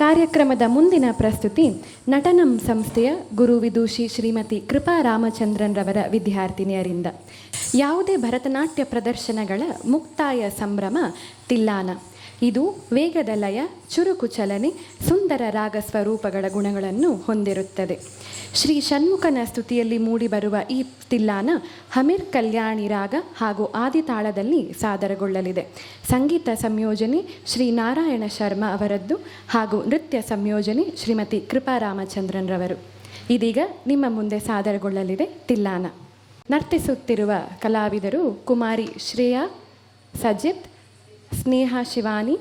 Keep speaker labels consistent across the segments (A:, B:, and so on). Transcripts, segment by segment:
A: ಕಾರ್ಯಕ್ರಮದ ಮುಂದಿನ ಪ್ರಸ್ತುತಿ ನಟನಂ ಸಂಸ್ಥೆಯ ಗುರು ವಿದೂಷಿ ಶ್ರೀಮತಿ ಕೃಪಾ ರಾಮಚಂದ್ರನ್ ರವರ ವಿದ್ಯಾರ್ಥಿನಿಯರಿಂದ. ಯಾವುದೇ ಭರತನಾಟ್ಯ ಪ್ರದರ್ಶನಗಳ ಮುಕ್ತಾಯ ಸಂಭ್ರಮ ತಿಲ್ಲಾನ. ಇದು ವೇಗದ ಲಯ, ಚುರುಕು ಚಲನೆ, ಸುಂದರ ರಾಗ ಸ್ವರೂಪಗಳ ಗುಣಗಳನ್ನು ಹೊಂದಿರುತ್ತದೆ. ಶ್ರೀ ಷಣ್ಮುಖನ ಸ್ತುತಿಯಲ್ಲಿ ಮೂಡಿಬರುವ ಈ ತಿಲ್ಲಾನ ಹಮಿರ್ ಕಲ್ಯಾಣಿ ರಾಗ ಹಾಗೂ ಆದಿತಾಳದಲ್ಲಿ ಸಾದರಗೊಳ್ಳಲಿದೆ. ಸಂಗೀತ ಸಂಯೋಜನೆ ಶ್ರೀ ನಾರಾಯಣ ಶರ್ಮಾ ಅವರದ್ದು ಹಾಗೂ ನೃತ್ಯ ಸಂಯೋಜನೆ ಶ್ರೀಮತಿ ಕೃಪಾ ರಾಮಚಂದ್ರನ್ ರವರು. ಇದೀಗ ನಿಮ್ಮ ಮುಂದೆ ಸಾದರಗೊಳ್ಳಲಿದೆ ತಿಲ್ಲಾನ. ನರ್ತಿಸುತ್ತಿರುವ ಕಲಾವಿದರು ಕುಮಾರಿ ಶ್ರೇಯಾ ಸಜಿತ್, ಸ್ನೇಹ ಶಿವಾನಿ,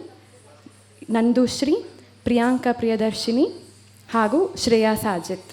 A: ನಂದುಶ್ರೀ, ಪ್ರಿಯಾಂಕಾ ಪ್ರಿಯದರ್ಶಿನಿ ಹಾಗೂ ಶ್ರೇಯಾ ಸಾಜಿತ್.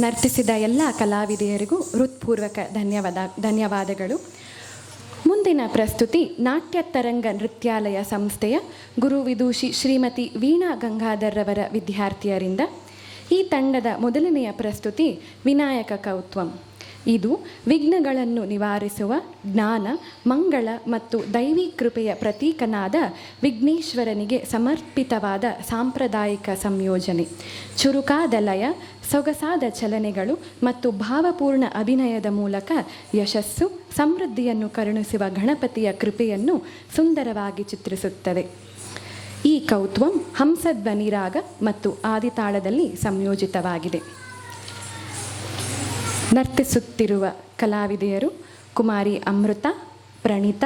A: ನರ್ತಿಸಿದ ಎಲ್ಲ ಕಲಾವಿದೆಯರಿಗೂ ಹೃತ್ಪೂರ್ವಕ ಧನ್ಯವಾದಗಳು. ಮುಂದಿನ ಪ್ರಸ್ತುತಿ ನಾಟ್ಯ ತರಂಗ ನೃತ್ಯಾಲಯ ಸಂಸ್ಥೆಯ ಗುರುವಿದೂಷಿ ಶ್ರೀಮತಿ ವೀಣಾ ಗಂಗಾಧರ್ ರವರ ವಿದ್ಯಾರ್ಥಿಯರಿಂದ. ಈ ತಂಡದ ಮೊದಲನೆಯ ಪ್ರಸ್ತುತಿ ವಿನಾಯಕ ಕೌತ್ವಂ. ಇದು ವಿಘ್ನಗಳನ್ನು ನಿವಾರಿಸುವ ಜ್ಞಾನ, ಮಂಗಳ ಮತ್ತು ದೈವಿ ಕೃಪೆಯ ಪ್ರತೀಕನಾದ ವಿಘ್ನೇಶ್ವರನಿಗೆ ಸಮರ್ಪಿತವಾದ ಸಾಂಪ್ರದಾಯಿಕ ಸಂಯೋಜನೆ. ಚುರುಕಾದ ಲಯ, ಸೊಗಸಾದ ಚಲನೆಗಳು ಮತ್ತು ಭಾವಪೂರ್ಣ ಅಭಿನಯದ ಮೂಲಕ ಯಶಸ್ಸು, ಸಮೃದ್ಧಿಯನ್ನು ಕರುಣಿಸುವ ಗಣಪತಿಯ ಕೃಪೆಯನ್ನು ಸುಂದರವಾಗಿ ಚಿತ್ರಿಸುತ್ತದೆ. ಈ ಕೌತ್ವಂ ಹಂಸಧ್ವನಿ ರಾಗ ಮತ್ತು ಆದಿತಾಳದಲ್ಲಿ ಸಂಯೋಜಿತವಾಗಿದೆ. ನರ್ತಿಸುತ್ತಿರುವ ಕಲಾವಿದೆಯರು ಕುಮಾರಿ ಅಮೃತ, ಪ್ರಣೀತ,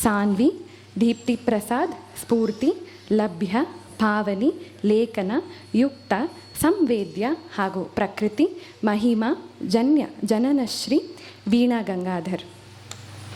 A: ಸಾನ್ವಿ, ದೀಪ್ತಿ ಪ್ರಸಾದ್, ಸ್ಫೂರ್ತಿ, ಲಭ್ಯ, ಪಾವನಿ, ಲೇಖನ, ಯುಕ್ತ, ಸಂವೇದ್ಯ ಹಾಗೂ ಪ್ರಕೃತಿ, ಮಹಿಮಾ, ಜನ್ಯ, ಜನನಶ್ರೀ, ವೀಣಾ ಗಂಗಾಧರ್.